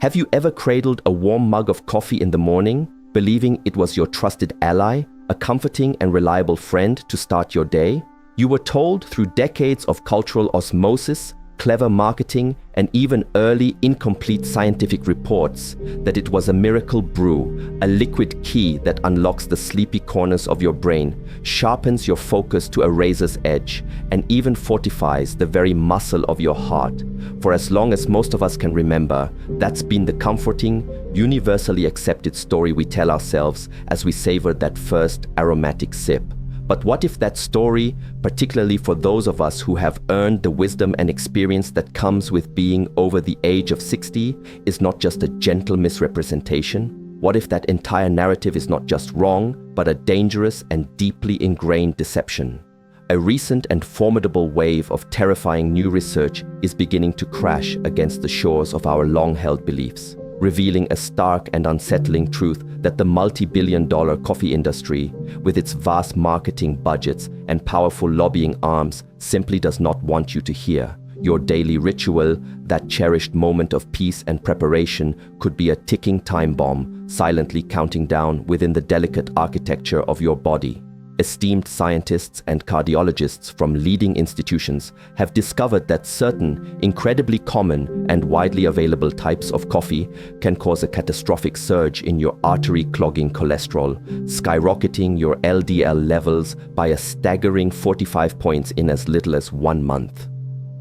Have you ever cradled a warm mug of coffee in the morning, believing it was your trusted ally, a comforting and reliable friend to start your day? You were told through decades of cultural osmosis, clever marketing, and even early incomplete scientific reports that it was a miracle brew, a liquid key that unlocks the sleepy corners of your brain, sharpens your focus to a razor's edge, and even fortifies the very muscle of your heart. For as long as most of us can remember, that's been the comforting, universally accepted story we tell ourselves as we savor that first aromatic sip. But what if that story, particularly for those of us who have earned the wisdom and experience that comes with being over the age of 60, is not just a gentle misrepresentation? What if that entire narrative is not just wrong, but a dangerous and deeply ingrained deception? A recent and formidable wave of terrifying new research is beginning to crash against the shores of our long-held beliefs, revealing a stark and unsettling truth that the multi-billion-dollar coffee industry, with its vast marketing budgets and powerful lobbying arms, simply does not want you to hear. Your daily ritual, that cherished moment of peace and preparation, could be a ticking time bomb, silently counting down within the delicate architecture of your body. Esteemed scientists and cardiologists from leading institutions have discovered that certain incredibly common and widely available types of coffee can cause a catastrophic surge in your artery-clogging cholesterol, skyrocketing your LDL levels by a staggering 45 points in as little as 1 month.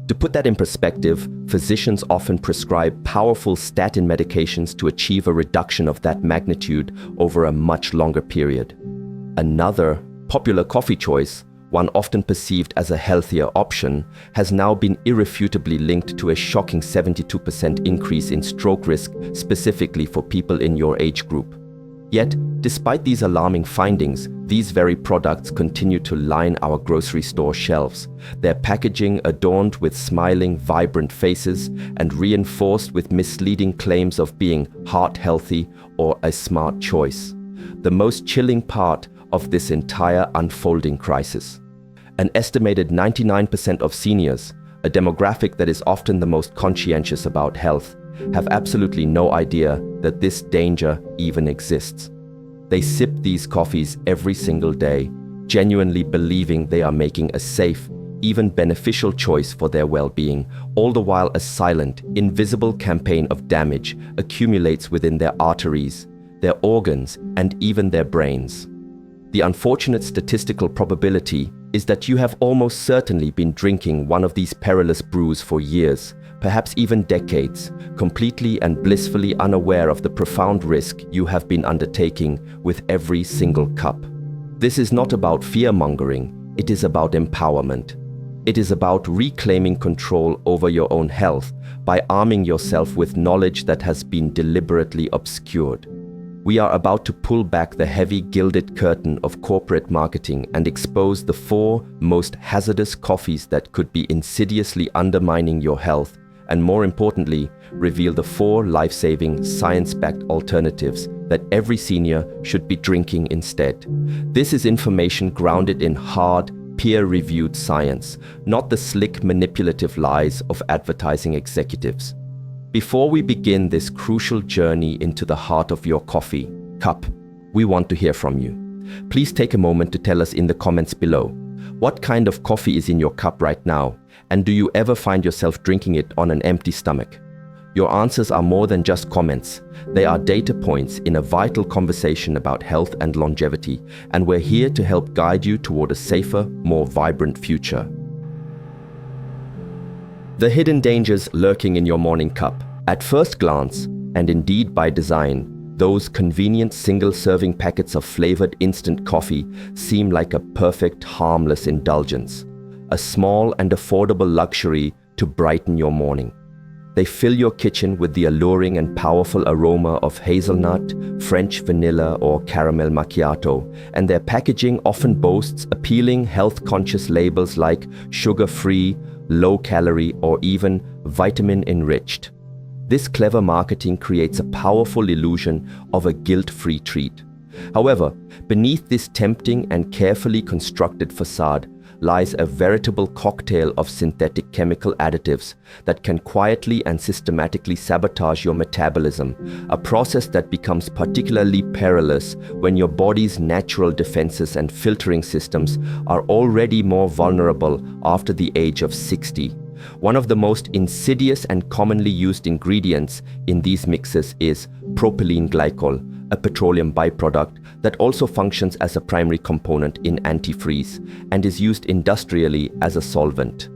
To put that in perspective, physicians often prescribe powerful statin medications to achieve a reduction of that magnitude over a much longer period. Another popular coffee choice, one often perceived as a healthier option, has now been irrefutably linked to a shocking 72% increase in stroke risk specifically for people in your age group. Yet, despite these alarming findings, these very products continue to line our grocery store shelves, their packaging adorned with smiling, vibrant faces and reinforced with misleading claims of being heart-healthy or a smart choice. The most chilling part of this entire unfolding crisis. An estimated 99% of seniors, a demographic that is often the most conscientious about health, have absolutely no idea that this danger even exists. They sip these coffees every single day, genuinely believing they are making a safe, even beneficial choice for their well-being, all the while a silent, invisible campaign of damage accumulates within their arteries, their organs, and even their brains. The unfortunate statistical probability is that you have almost certainly been drinking one of these perilous brews for years, perhaps even decades, completely and blissfully unaware of the profound risk you have been undertaking with every single cup. This is not about fear-mongering, it is about empowerment. It is about reclaiming control over your own health by arming yourself with knowledge that has been deliberately obscured. We are about to pull back the heavy gilded curtain of corporate marketing and expose the 4 most hazardous coffees that could be insidiously undermining your health, and more importantly, reveal the 4 life-saving, science-backed alternatives that every senior should be drinking instead. This is information grounded in hard, peer-reviewed science, not the slick, manipulative lies of advertising executives. Before we begin this crucial journey into the heart of your coffee cup, we want to hear from you. Please take a moment to tell us in the comments below. What kind of coffee is in your cup right now? And do you ever find yourself drinking it on an empty stomach? Your answers are more than just comments. They are data points in a vital conversation about health and longevity, and we're here to help guide you toward a safer, more vibrant future. The hidden dangers lurking in your morning cup. At first glance, and indeed by design, those convenient single-serving packets of flavored instant coffee seem like a perfect, harmless indulgence, a small and affordable luxury to brighten your morning. They fill your kitchen with the alluring and powerful aroma of hazelnut, French vanilla, or caramel macchiato, and their packaging often boasts appealing health-conscious labels like sugar-free, low-calorie, or even vitamin-enriched. This clever marketing creates a powerful illusion of a guilt-free treat. However, beneath this tempting and carefully constructed facade lies a veritable cocktail of synthetic chemical additives that can quietly and systematically sabotage your metabolism, a process that becomes particularly perilous when your body's natural defenses and filtering systems are already more vulnerable after the age of 60. One of the most insidious and commonly used ingredients in these mixes is propylene glycol, a petroleum byproduct that also functions as a primary component in antifreeze and is used industrially as a solvent.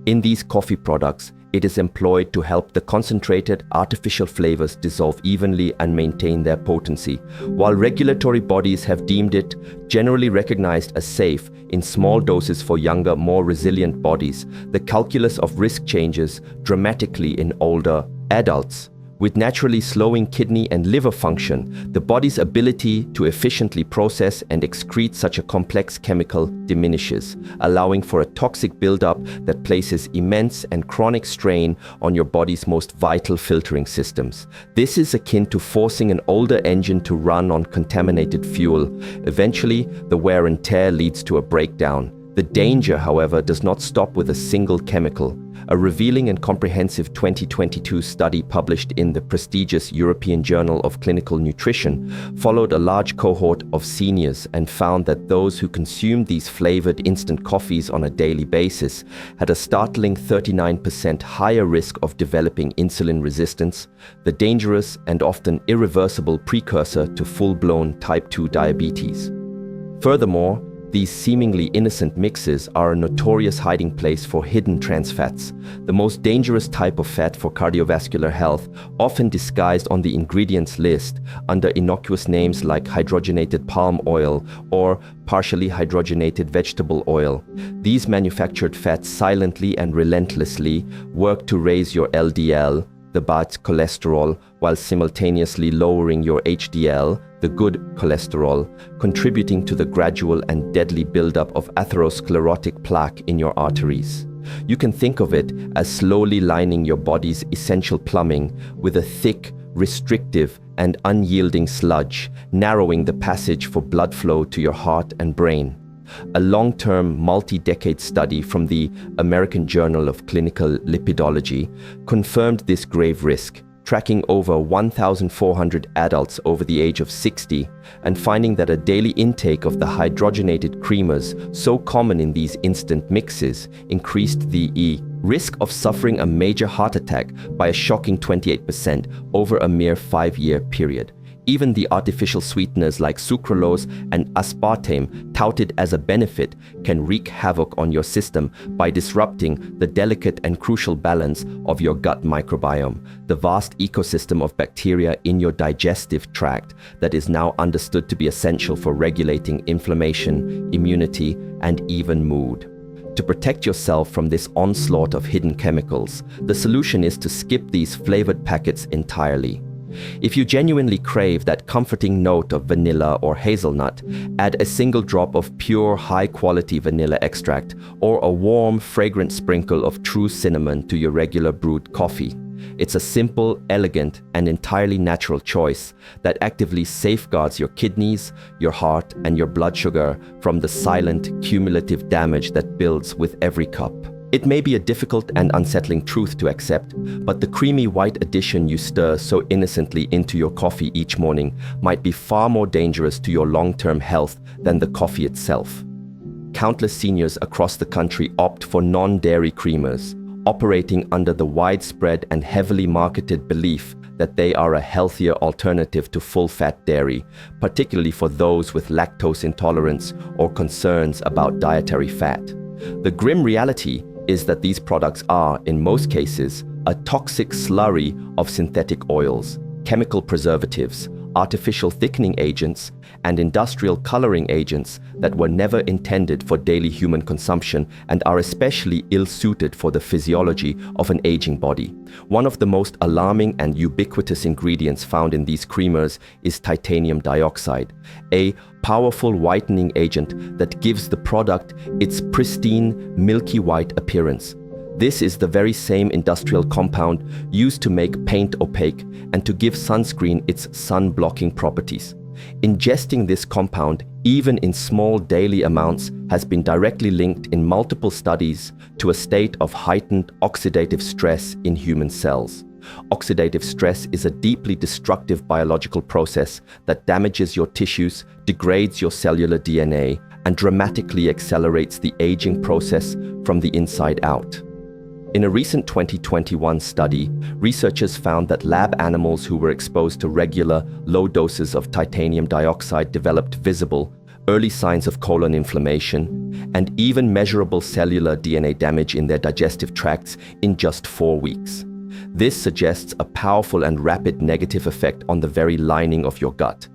In these coffee products, it is employed to help the concentrated artificial flavors dissolve evenly and maintain their potency. While regulatory bodies have deemed it generally recognized as safe in small doses for younger, more resilient bodies, the calculus of risk changes dramatically in older adults. With naturally slowing kidney and liver function, the body's ability to efficiently process and excrete such a complex chemical diminishes, allowing for a toxic buildup that places immense and chronic strain on your body's most vital filtering systems. This is akin to forcing an older engine to run on contaminated fuel. Eventually, the wear and tear leads to a breakdown. The danger, however, does not stop with a single chemical. A revealing and comprehensive 2022 study published in the prestigious European Journal of Clinical Nutrition followed a large cohort of seniors and found that those who consumed these flavored instant coffees on a daily basis had a startling 39% higher risk of developing insulin resistance, the dangerous and often irreversible precursor to full-blown type 2 diabetes. Furthermore, these seemingly innocent mixes are a notorious hiding place for hidden trans fats, the most dangerous type of fat for cardiovascular health, often disguised on the ingredients list under innocuous names like hydrogenated palm oil or partially hydrogenated vegetable oil. These manufactured fats silently and relentlessly work to raise your LDL, the bad cholesterol, while simultaneously lowering your HDL, the good cholesterol, contributing to the gradual and deadly buildup of atherosclerotic plaque in your arteries. You can think of it as slowly lining your body's essential plumbing with a thick, restrictive, and unyielding sludge, narrowing the passage for blood flow to your heart and brain. A long-term, multi-decade study from the American Journal of Clinical Lipidology confirmed this grave risk, tracking over 1,400 adults over the age of 60 and finding that a daily intake of the hydrogenated creamers, so common in these instant mixes, increased the risk of suffering a major heart attack by a shocking 28% over a mere 5-year period. Even the artificial sweeteners like sucralose and aspartame, touted as a benefit, can wreak havoc on your system by disrupting the delicate and crucial balance of your gut microbiome, the vast ecosystem of bacteria in your digestive tract that is now understood to be essential for regulating inflammation, immunity, and even mood. To protect yourself from this onslaught of hidden chemicals, the solution is to skip these flavored packets entirely. If you genuinely crave that comforting note of vanilla or hazelnut, add a single drop of pure, high-quality vanilla extract or a warm, fragrant sprinkle of true cinnamon to your regular brewed coffee. It's a simple, elegant, and entirely natural choice that actively safeguards your kidneys, your heart, and your blood sugar from the silent, cumulative damage that builds with every cup. It may be a difficult and unsettling truth to accept, but the creamy white addition you stir so innocently into your coffee each morning might be far more dangerous to your long-term health than the coffee itself. Countless seniors across the country opt for non-dairy creamers, operating under the widespread and heavily marketed belief that they are a healthier alternative to full-fat dairy, particularly for those with lactose intolerance or concerns about dietary fat. The grim reality is that these products are, in most cases, a toxic slurry of synthetic oils, chemical preservatives, artificial thickening agents, and industrial coloring agents that were never intended for daily human consumption and are especially ill-suited for the physiology of an aging body. One of the most alarming and ubiquitous ingredients found in these creamers is titanium dioxide, a powerful whitening agent that gives the product its pristine, milky white appearance. This is the very same industrial compound used to make paint opaque and to give sunscreen its sun-blocking properties. Ingesting this compound even in small daily amounts, has been directly linked in multiple studies to a state of heightened oxidative stress in human cells. Oxidative stress is a deeply destructive biological process that damages your tissues, degrades your cellular DNA, and dramatically accelerates the aging process from the inside out. In a recent 2021 study, researchers found that lab animals who were exposed to regular, low doses of titanium dioxide developed visible, early signs of colon inflammation, and even measurable cellular DNA damage in their digestive tracts in just 4 weeks. This suggests a powerful and rapid negative effect on the very lining of your gut.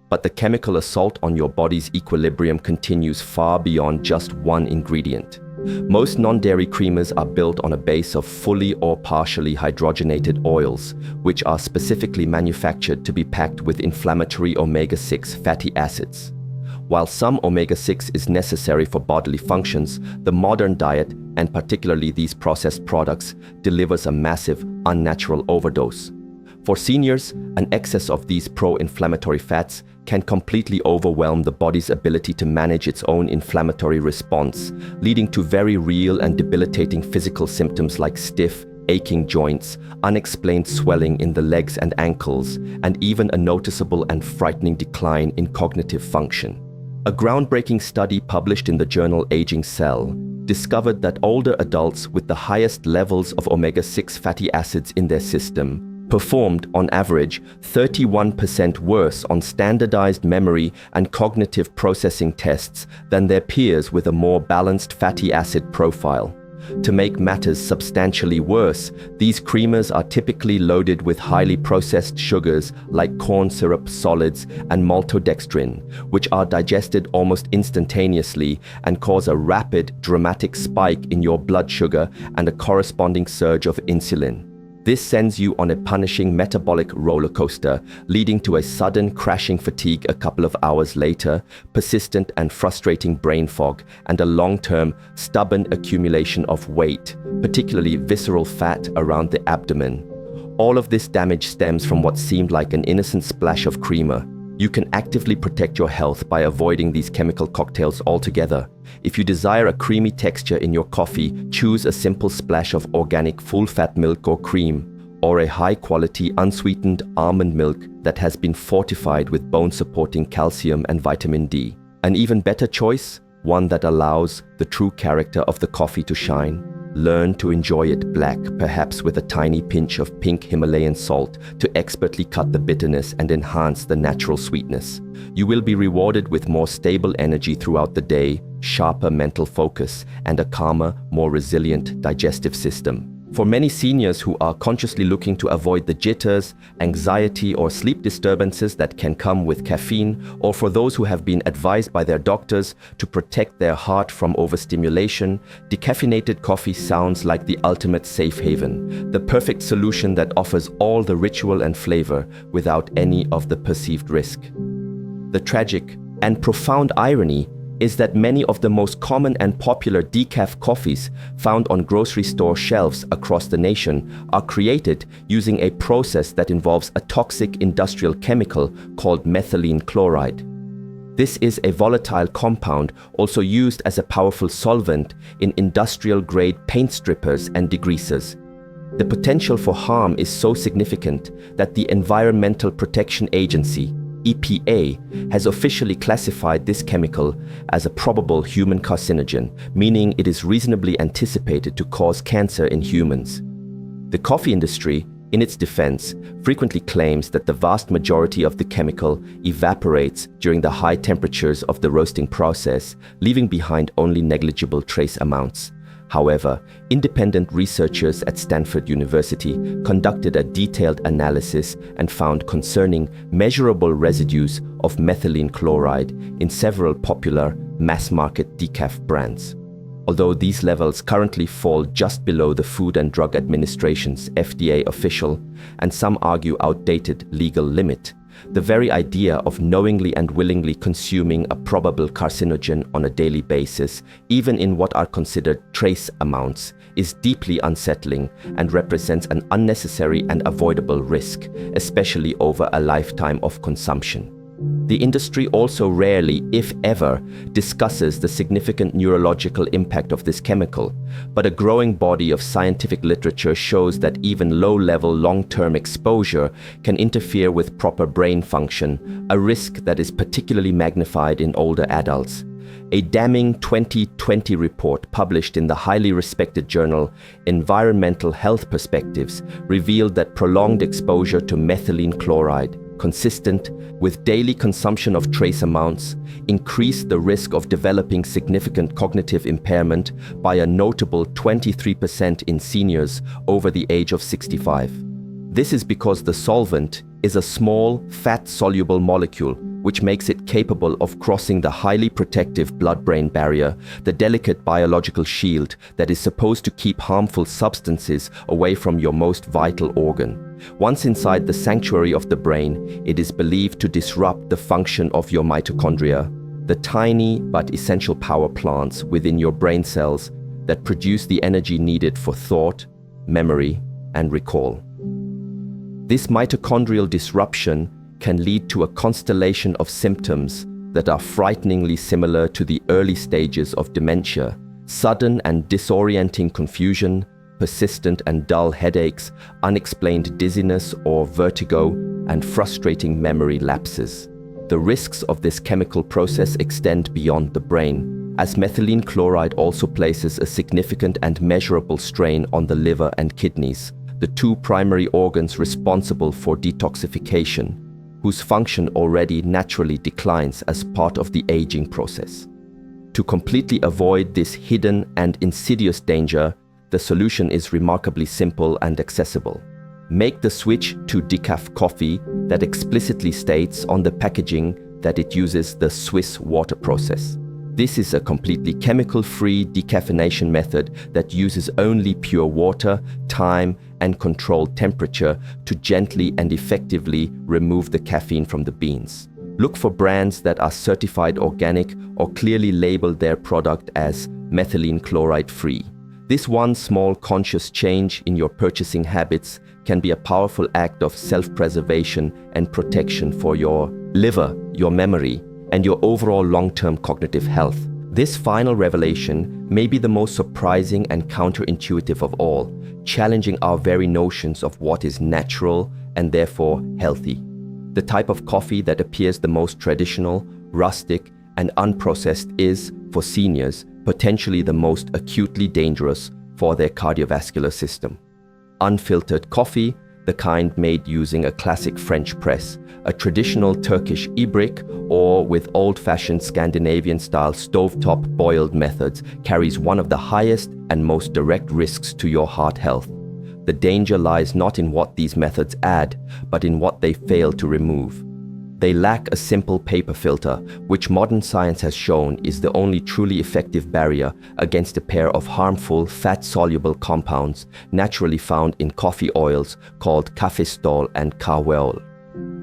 But the chemical assault on your body's equilibrium continues far beyond just one ingredient. Most non-dairy creamers are built on a base of fully or partially hydrogenated oils, which are specifically manufactured to be packed with inflammatory omega-6 fatty acids. While some omega-6 is necessary for bodily functions, the modern diet, and particularly these processed products, delivers a massive, unnatural overdose. For seniors, an excess of these pro-inflammatory fats can completely overwhelm the body's ability to manage its own inflammatory response, leading to very real and debilitating physical symptoms like stiff, aching joints, unexplained swelling in the legs and ankles, and even a noticeable and frightening decline in cognitive function. A groundbreaking study published in the journal Aging Cell discovered that older adults with the highest levels of omega-6 fatty acids in their system performed, on average, 31% worse on standardized memory and cognitive processing tests than their peers with a more balanced fatty acid profile. To make matters substantially worse, these creamers are typically loaded with highly processed sugars like corn syrup solids and maltodextrin, which are digested almost instantaneously and cause a rapid, dramatic spike in your blood sugar and a corresponding surge of insulin. This sends you on a punishing metabolic roller coaster, leading to a sudden crashing fatigue a couple of hours later, persistent and frustrating brain fog, and a long-term, stubborn accumulation of weight, particularly visceral fat around the abdomen. All of this damage stems from what seemed like an innocent splash of creamer. You can actively protect your health by avoiding these chemical cocktails altogether. If you desire a creamy texture in your coffee, choose a simple splash of organic full-fat milk or cream, or a high-quality unsweetened almond milk that has been fortified with bone-supporting calcium and vitamin D. An even better choice, one that allows the true character of the coffee to shine. Learn to enjoy it black, perhaps with a tiny pinch of pink Himalayan salt to expertly cut the bitterness and enhance the natural sweetness. You will be rewarded with more stable energy throughout the day, sharper mental focus, and a calmer, more resilient digestive system. For many seniors who are consciously looking to avoid the jitters, anxiety, or sleep disturbances that can come with caffeine, or for those who have been advised by their doctors to protect their heart from overstimulation, decaffeinated coffee sounds like the ultimate safe haven, the perfect solution that offers all the ritual and flavor without any of the perceived risk. The tragic and profound irony is that many of the most common and popular decaf coffees found on grocery store shelves across the nation are created using a process that involves a toxic industrial chemical called methylene chloride. This is a volatile compound also used as a powerful solvent in industrial-grade paint strippers and degreasers. The potential for harm is so significant that the Environmental Protection Agency, EPA, has officially classified this chemical as a probable human carcinogen, meaning it is reasonably anticipated to cause cancer in humans. The coffee industry, in its defense, frequently claims that the vast majority of the chemical evaporates during the high temperatures of the roasting process, leaving behind only negligible trace amounts. However, independent researchers at Stanford University conducted a detailed analysis and found concerning measurable residues of methylene chloride in several popular mass-market decaf brands. Although these levels currently fall just below the Food and Drug Administration's FDA official, and some argue outdated legal limit, the very idea of knowingly and willingly consuming a probable carcinogen on a daily basis, even in what are considered trace amounts, is deeply unsettling and represents an unnecessary and avoidable risk, especially over a lifetime of consumption. The industry also rarely, if ever, discusses the significant neurological impact of this chemical, but a growing body of scientific literature shows that even low-level long-term exposure can interfere with proper brain function, a risk that is particularly magnified in older adults. A damning 2020 report published in the highly respected journal Environmental Health Perspectives revealed that prolonged exposure to methylene chloride, consistent with daily consumption of trace amounts, increased the risk of developing significant cognitive impairment by a notable 23% in seniors over the age of 65. This is because the solvent is a small, fat-soluble molecule, which makes it capable of crossing the highly protective blood-brain barrier, the delicate biological shield that is supposed to keep harmful substances away from your most vital organ. Once inside the sanctuary of the brain, it is believed to disrupt the function of your mitochondria, the tiny but essential power plants within your brain cells that produce the energy needed for thought, memory, and recall. This mitochondrial disruption can lead to a constellation of symptoms that are frighteningly similar to the early stages of dementia: sudden and disorienting confusion, persistent and dull headaches, unexplained dizziness or vertigo, and frustrating memory lapses. The risks of this chemical process extend beyond the brain, as methylene chloride also places a significant and measurable strain on the liver and kidneys, the two primary organs responsible for detoxification, whose function already naturally declines as part of the aging process. To completely avoid this hidden and insidious danger, the solution is remarkably simple and accessible. Make the switch to decaf coffee that explicitly states on the packaging that it uses the Swiss water process. This is a completely chemical-free decaffeination method that uses only pure water, time, and controlled temperature to gently and effectively remove the caffeine from the beans. Look for brands that are certified organic or clearly label their product as methylene chloride-free. This one small conscious change in your purchasing habits can be a powerful act of self-preservation and protection for your liver, your memory, and your overall long-term cognitive health. This final revelation may be the most surprising and counterintuitive of all, challenging our very notions of what is natural and therefore healthy. The type of coffee that appears the most traditional, rustic, and unprocessed is, for seniors, potentially the most acutely dangerous for their cardiovascular system. Unfiltered coffee, the kind made using a classic French press, a traditional Turkish ibrik, or with old-fashioned Scandinavian-style stovetop boiled methods, carries one of the highest and most direct risks to your heart health. The danger lies not in what these methods add, but in what they fail to remove. They lack a simple paper filter, which modern science has shown is the only truly effective barrier against a pair of harmful fat-soluble compounds naturally found in coffee oils called cafestol and caweol.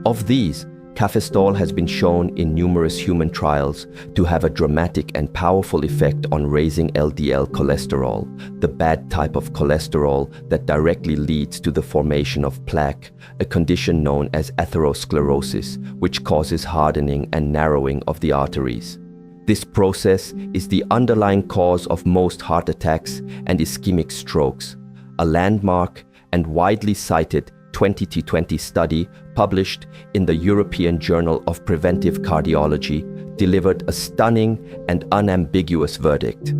Of these, cafestol has been shown in numerous human trials to have a dramatic and powerful effect on raising LDL cholesterol, the bad type of cholesterol that directly leads to the formation of plaque, a condition known as atherosclerosis, which causes hardening and narrowing of the arteries. This process is the underlying cause of most heart attacks and ischemic strokes. A landmark and widely cited 2020 study published in the European Journal of Preventive Cardiology delivered a stunning and unambiguous verdict.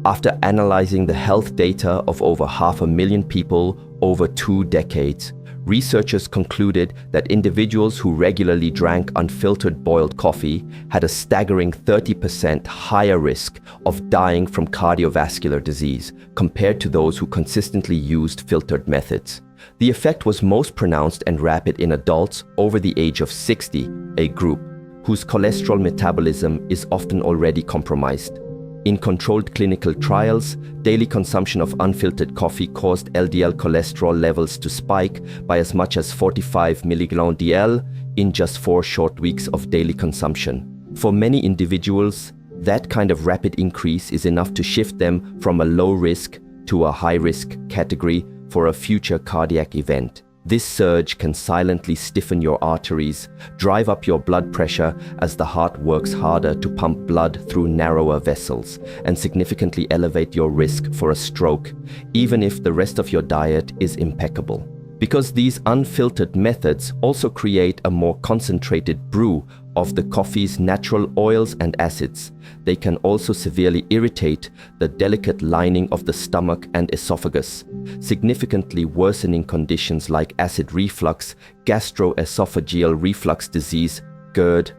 After analyzing the health data of over 500,000 people over 2 decades, researchers concluded that individuals who regularly drank unfiltered boiled coffee had a staggering 30% higher risk of dying from cardiovascular disease compared to those who consistently used filtered methods. The effect was most pronounced and rapid in adults over the age of 60, a group whose cholesterol metabolism is often already compromised. In controlled clinical trials, daily consumption of unfiltered coffee caused LDL cholesterol levels to spike by as much as 45 mg/dL in just 4 short weeks of daily consumption. For many individuals, that kind of rapid increase is enough to shift them from a low risk to a high risk category for a future cardiac event. This surge can silently stiffen your arteries, drive up your blood pressure as the heart works harder to pump blood through narrower vessels, and significantly elevate your risk for a stroke, even if the rest of your diet is impeccable. Because these unfiltered methods also create a more concentrated brew of the coffee's natural oils and acids, they can also severely irritate the delicate lining of the stomach and esophagus, significantly worsening conditions like acid reflux, gastroesophageal reflux disease, GERD,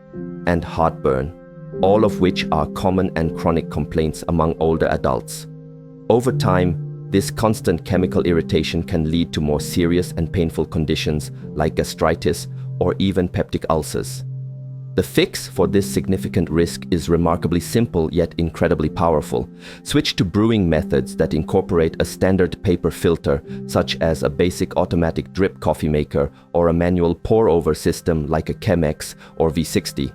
and heartburn, all of which are common and chronic complaints among older adults. Over time, this constant chemical irritation can lead to more serious and painful conditions like gastritis or even peptic ulcers. The fix for this significant risk is remarkably simple yet incredibly powerful. Switch to brewing methods that incorporate a standard paper filter, such as a basic automatic drip coffee maker or a manual pour-over system like a Chemex or V60.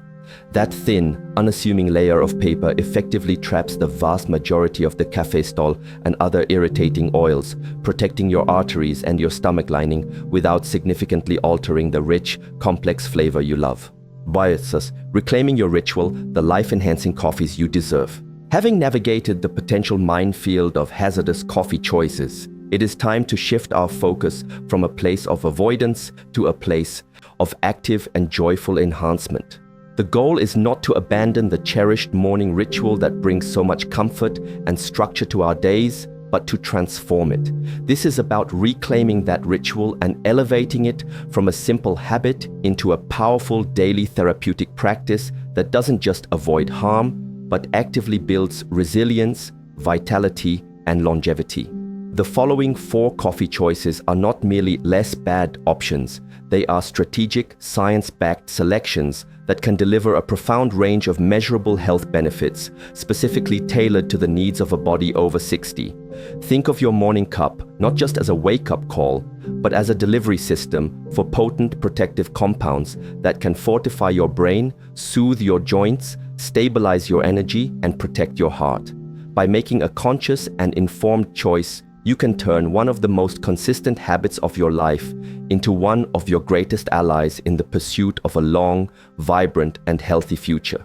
That thin, unassuming layer of paper effectively traps the vast majority of the cafe stol and other irritating oils, protecting your arteries and your stomach lining without significantly altering the rich, complex flavor you love. Biases, reclaiming your ritual, the life-enhancing coffees you deserve. Having navigated the potential minefield of hazardous coffee choices, it is time to shift our focus from a place of avoidance to a place of active and joyful enhancement. The goal is not to abandon the cherished morning ritual that brings so much comfort and structure to our days, but to transform it. This is about reclaiming that ritual and elevating it from a simple habit into a powerful daily therapeutic practice that doesn't just avoid harm, but actively builds resilience, vitality, and longevity. The following 4 coffee choices are not merely less bad options. They are strategic, science-backed selections that can deliver a profound range of measurable health benefits, specifically tailored to the needs of a body over 60. Think of your morning cup not just as a wake-up call, but as a delivery system for potent protective compounds that can fortify your brain, soothe your joints, stabilize your energy, and protect your heart. By making a conscious and informed choice, you can turn one of the most consistent habits of your life into one of your greatest allies in the pursuit of a long, vibrant, and healthy future.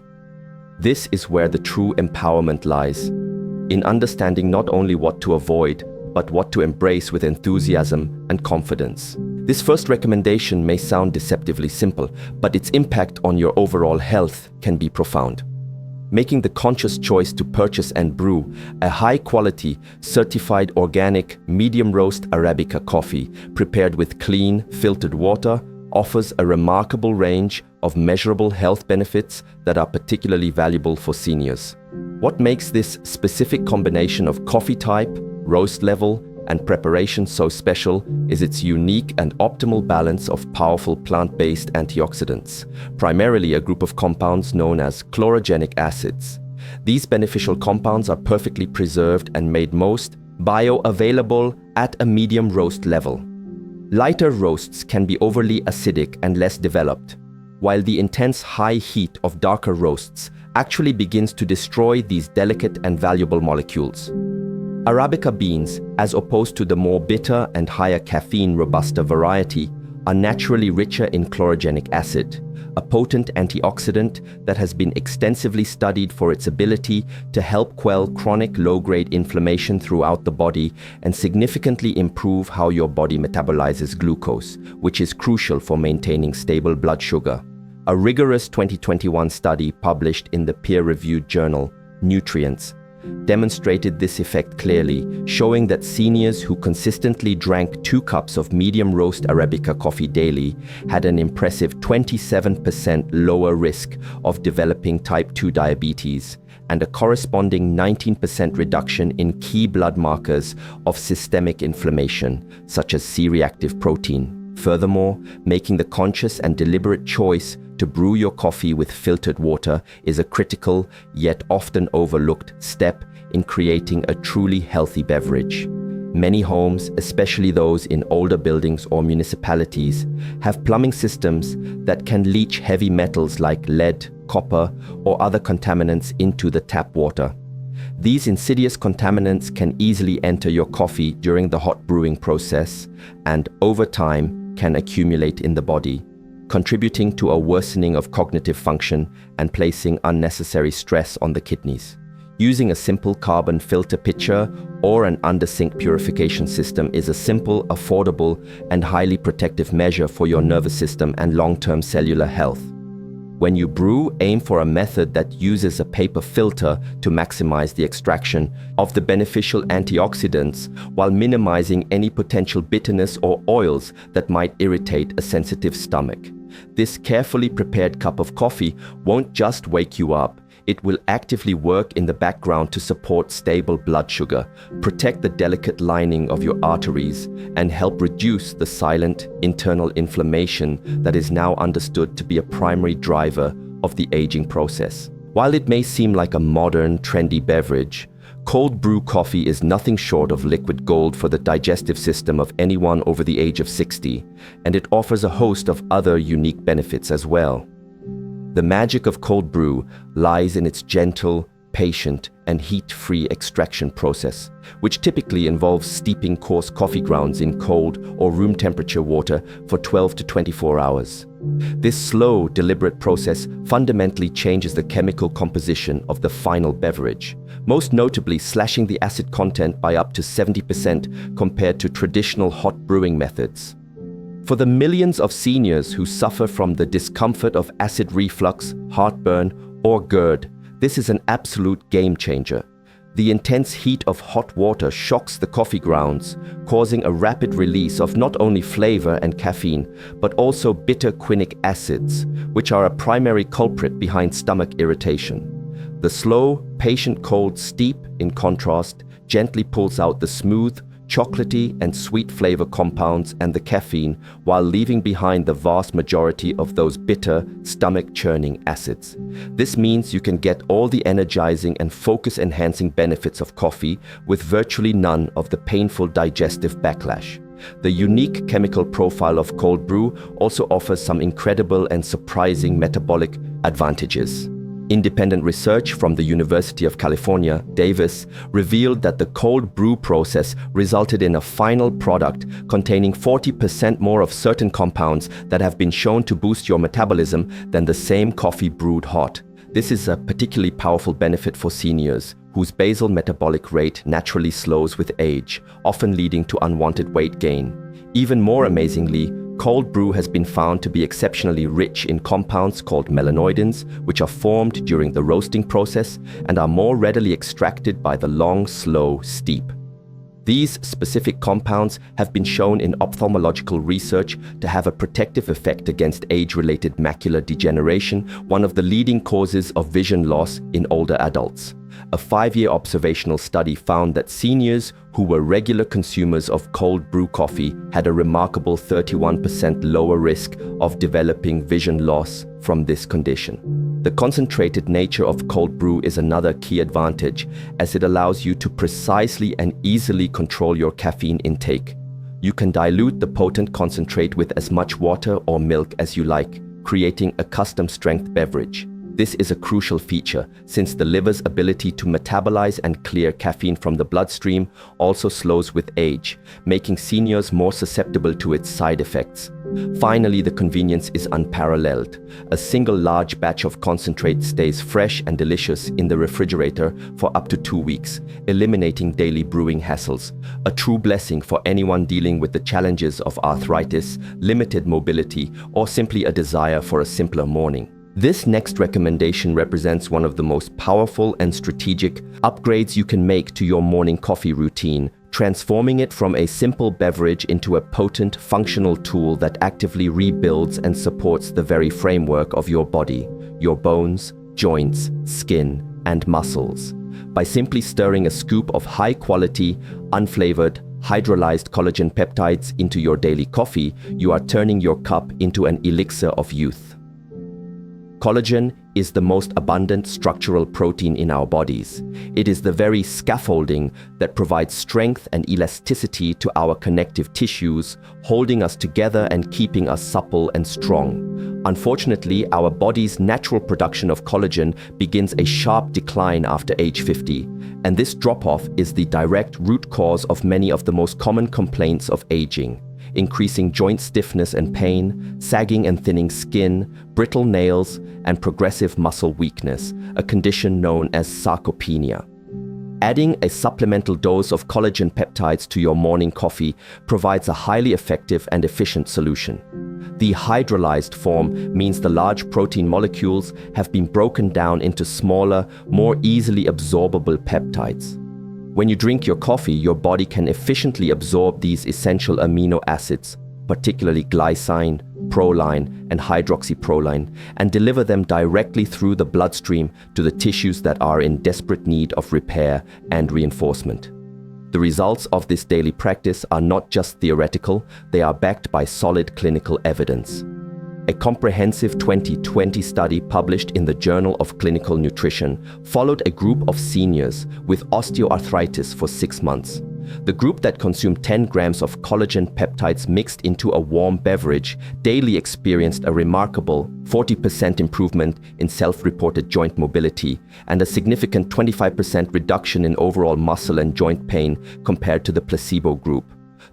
This is where the true empowerment lies, in understanding not only what to avoid, but what to embrace with enthusiasm and confidence. This first recommendation may sound deceptively simple, but its impact on your overall health can be profound. Making the conscious choice to purchase and brew a high-quality, certified organic, medium-roast Arabica coffee prepared with clean, filtered water offers a remarkable range of measurable health benefits that are particularly valuable for seniors. What makes this specific combination of coffee type, roast level, and preparation so special is its unique and optimal balance of powerful plant-based antioxidants, primarily a group of compounds known as chlorogenic acids. These beneficial compounds are perfectly preserved and made most bioavailable at a medium roast level. Lighter roasts can be overly acidic and less developed, while the intense high heat of darker roasts actually begins to destroy these delicate and valuable molecules. Arabica beans, as opposed to the more bitter and higher caffeine Robusta variety, are naturally richer in chlorogenic acid, a potent antioxidant that has been extensively studied for its ability to help quell chronic low-grade inflammation throughout the body and significantly improve how your body metabolizes glucose, which is crucial for maintaining stable blood sugar. A rigorous 2021 study published in the peer-reviewed journal Nutrients demonstrated this effect clearly, showing that seniors who consistently drank 2 cups of medium roast Arabica coffee daily had an impressive 27% lower risk of developing type 2 diabetes and a corresponding 19% reduction in key blood markers of systemic inflammation, such as C-reactive protein. Furthermore, making the conscious and deliberate choice to brew your coffee with filtered water is a critical, yet often overlooked step in creating a truly healthy beverage. Many homes, especially those in older buildings or municipalities, have plumbing systems that can leach heavy metals like lead, copper, or other contaminants into the tap water. These insidious contaminants can easily enter your coffee during the hot brewing process and, over time, can accumulate in the body, contributing to a worsening of cognitive function and placing unnecessary stress on the kidneys. Using a simple carbon filter pitcher or an under-sink purification system is a simple, affordable, and highly protective measure for your nervous system and long-term cellular health. When you brew, aim for a method that uses a paper filter to maximize the extraction of the beneficial antioxidants while minimizing any potential bitterness or oils that might irritate a sensitive stomach. This carefully prepared cup of coffee won't just wake you up. It will actively work in the background to support stable blood sugar, protect the delicate lining of your arteries, and help reduce the silent internal inflammation that is now understood to be a primary driver of the aging process. While it may seem like a modern, trendy beverage, cold brew coffee is nothing short of liquid gold for the digestive system of anyone over the age of 60, and it offers a host of other unique benefits as well. The magic of cold brew lies in its gentle, patient, and heat-free extraction process, which typically involves steeping coarse coffee grounds in cold or room temperature water for 12 to 24 hours. This slow, deliberate process fundamentally changes the chemical composition of the final beverage, most notably slashing the acid content by up to 70% compared to traditional hot brewing methods. For the millions of seniors who suffer from the discomfort of acid reflux, heartburn, or GERD, this is an absolute game changer. The intense heat of hot water shocks the coffee grounds, causing a rapid release of not only flavor and caffeine, but also bitter quinic acids, which are a primary culprit behind stomach irritation. The slow, patient cold steep, in contrast, gently pulls out the smooth, chocolatey and sweet flavor compounds and the caffeine, while leaving behind the vast majority of those bitter, stomach-churning acids. This means you can get all the energizing and focus-enhancing benefits of coffee with virtually none of the painful digestive backlash. The unique chemical profile of cold brew also offers some incredible and surprising metabolic advantages. Independent research from the University of California, Davis, revealed that the cold brew process resulted in a final product containing 40% more of certain compounds that have been shown to boost your metabolism than the same coffee brewed hot. This is a particularly powerful benefit for seniors, whose basal metabolic rate naturally slows with age, often leading to unwanted weight gain. Even more amazingly, cold brew has been found to be exceptionally rich in compounds called melanoidins, which are formed during the roasting process and are more readily extracted by the long, slow steep. These specific compounds have been shown in ophthalmological research to have a protective effect against age-related macular degeneration, one of the leading causes of vision loss in older adults. A 5-year observational study found that seniors who were regular consumers of cold brew coffee had a remarkable 31% lower risk of developing vision loss from this condition. The concentrated nature of cold brew is another key advantage, as it allows you to precisely and easily control your caffeine intake. You can dilute the potent concentrate with as much water or milk as you like, creating a custom-strength beverage. This is a crucial feature, since the liver's ability to metabolize and clear caffeine from the bloodstream also slows with age, making seniors more susceptible to its side effects. Finally, the convenience is unparalleled. A single large batch of concentrate stays fresh and delicious in the refrigerator for up to 2 weeks, eliminating daily brewing hassles. A true blessing for anyone dealing with the challenges of arthritis, limited mobility, or simply a desire for a simpler morning. This next recommendation represents one of the most powerful and strategic upgrades you can make to your morning coffee routine, transforming it from a simple beverage into a potent, functional tool that actively rebuilds and supports the very framework of your body, your bones, joints, skin, and muscles. By simply stirring a scoop of high-quality, unflavored, hydrolyzed collagen peptides into your daily coffee, you are turning your cup into an elixir of youth. Collagen is the most abundant structural protein in our bodies. It is the very scaffolding that provides strength and elasticity to our connective tissues, holding us together and keeping us supple and strong. Unfortunately, our body's natural production of collagen begins a sharp decline after age 50, and this drop-off is the direct root cause of many of the most common complaints of aging. increasing joint stiffness and pain, sagging and thinning skin, brittle nails, and progressive muscle weakness, a condition known as sarcopenia. Adding a supplemental dose of collagen peptides to your morning coffee provides a highly effective and efficient solution. The hydrolyzed form means the large protein molecules have been broken down into smaller, more easily absorbable peptides. When you drink your coffee, your body can efficiently absorb these essential amino acids, particularly glycine, proline, and hydroxyproline, and deliver them directly through the bloodstream to the tissues that are in desperate need of repair and reinforcement. The results of this daily practice are not just theoretical, they are backed by solid clinical evidence. A comprehensive 2020 study published in the Journal of Clinical Nutrition followed a group of seniors with osteoarthritis for 6 months. The group that consumed 10 grams of collagen peptides mixed into a warm beverage daily experienced a remarkable 40% improvement in self-reported joint mobility and a significant 25% reduction in overall muscle and joint pain compared to the placebo group.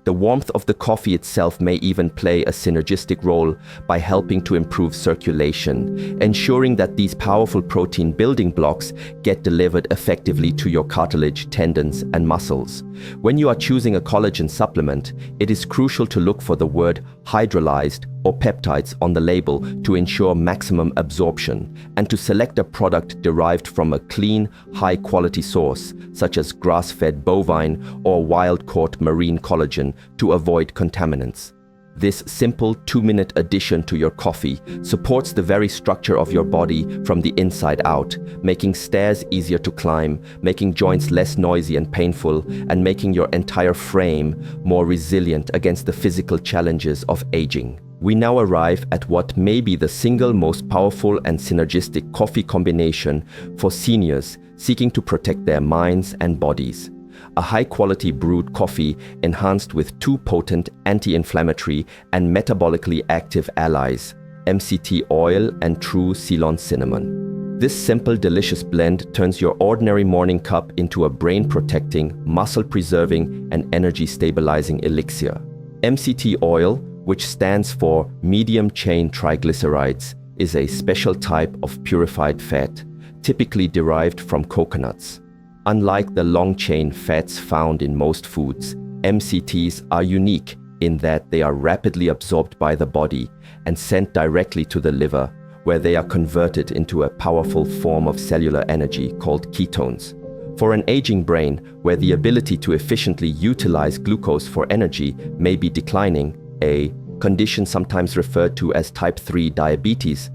The warmth of the coffee itself may even play a synergistic role by helping to improve circulation, ensuring that these powerful protein building blocks get delivered effectively to your cartilage, tendons, and muscles. When you are choosing a collagen supplement, it is crucial to look for the word hydrolyzed or peptides on the label to ensure maximum absorption, and to select a product derived from a clean, high-quality source, such as grass-fed bovine or wild-caught marine collagen, to avoid contaminants. This simple 2-minute addition to your coffee supports the very structure of your body from the inside out, making stairs easier to climb, making joints less noisy and painful, and making your entire frame more resilient against the physical challenges of aging. We now arrive at what may be the single most powerful and synergistic coffee combination for seniors seeking to protect their minds and bodies. A high-quality brewed coffee enhanced with 2 potent anti-inflammatory and metabolically active allies, MCT oil and true Ceylon cinnamon. This simple, delicious blend turns your ordinary morning cup into a brain-protecting, muscle-preserving, and energy-stabilizing elixir. MCT oil, which stands for medium-chain triglycerides, is a special type of purified fat, typically derived from coconuts. Unlike the long-chain fats found in most foods, MCTs are unique in that they are rapidly absorbed by the body and sent directly to the liver, where they are converted into a powerful form of cellular energy called ketones. For an aging brain, where the ability to efficiently utilize glucose for energy may be declining, a condition sometimes referred to as type 3 diabetes,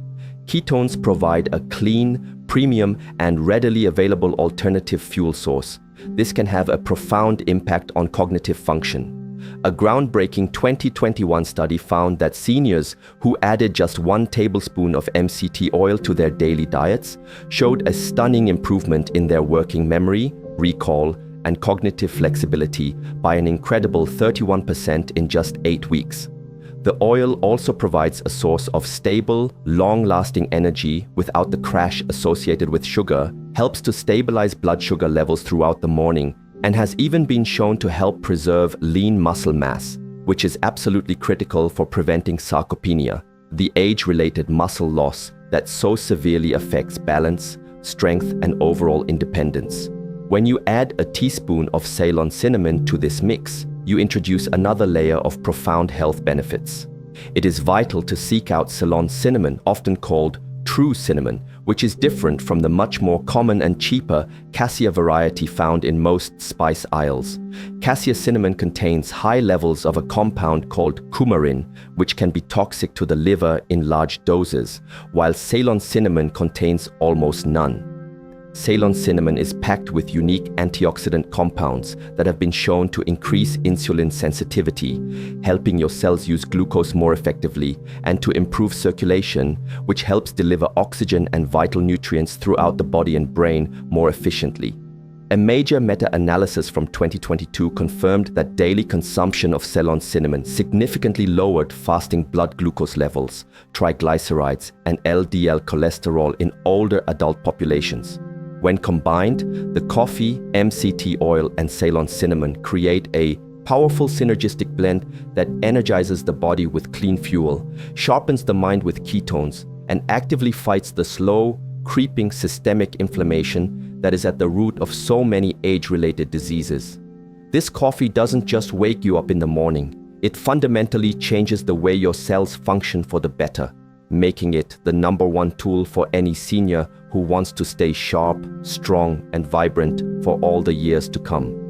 ketones provide a clean, premium, and readily available alternative fuel source. This can have a profound impact on cognitive function. A groundbreaking 2021 study found that seniors who added just 1 tablespoon of MCT oil to their daily diets showed a stunning improvement in their working memory, recall, and cognitive flexibility by an incredible 31% in just 8 weeks. The oil also provides a source of stable, long-lasting energy without the crash associated with sugar, helps to stabilize blood sugar levels throughout the morning, and has even been shown to help preserve lean muscle mass, which is absolutely critical for preventing sarcopenia, the age-related muscle loss that so severely affects balance, strength, and overall independence. When you add a teaspoon of Ceylon cinnamon to this mix, you introduce another layer of profound health benefits. It is vital to seek out Ceylon cinnamon, often called true cinnamon, which is different from the much more common and cheaper cassia variety found in most spice aisles. Cassia cinnamon contains high levels of a compound called coumarin, which can be toxic to the liver in large doses, while Ceylon cinnamon contains almost none. Ceylon cinnamon is packed with unique antioxidant compounds that have been shown to increase insulin sensitivity, helping your cells use glucose more effectively, and to improve circulation, which helps deliver oxygen and vital nutrients throughout the body and brain more efficiently. A major meta-analysis from 2022 confirmed that daily consumption of Ceylon cinnamon significantly lowered fasting blood glucose levels, triglycerides, and LDL cholesterol in older adult populations. When combined, the coffee, MCT oil, and Ceylon cinnamon create a powerful synergistic blend that energizes the body with clean fuel, sharpens the mind with ketones, and actively fights the slow, creeping systemic inflammation that is at the root of so many age-related diseases. This coffee doesn't just wake you up in the morning, it fundamentally changes the way your cells function for the better, making it the #1 tool for any senior who wants to stay sharp, strong, and vibrant for all the years to come.